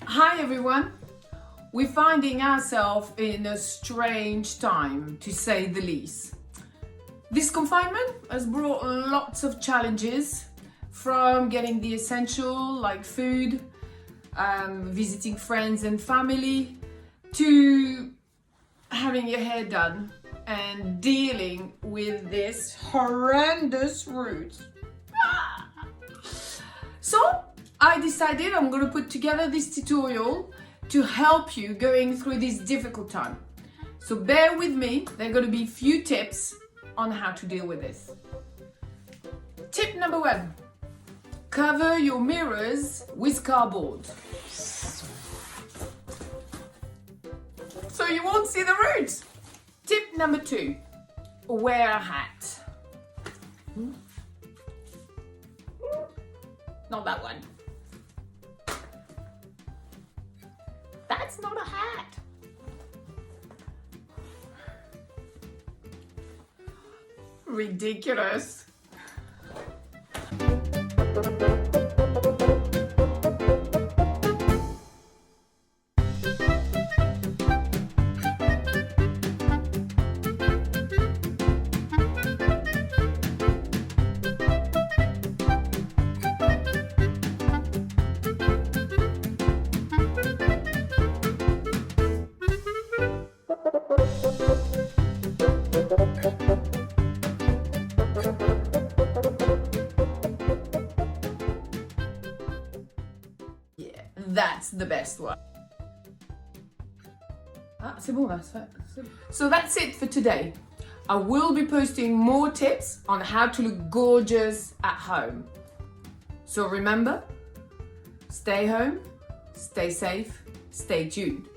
Hi everyone! We're finding ourselves in a strange time, to say the least. This confinement has brought lots of challenges, from getting the essential like food, visiting friends and family, to having your hair done and dealing with this horrendous route. So I decided I'm going to put together this tutorial to help you going through this difficult time. So bear with me, there are going to be a few tips on how to deal with this. Tip number 1, cover your mirrors with cardboard. So you won't see the roots. Tip number 2, wear a hat. Not that one. That's not a hat. Ridiculous. Yeah, that's the best one. C'est bon là. So that's it for today. I will be posting more tips on how to look gorgeous at home. So remember, stay home, stay safe, stay tuned.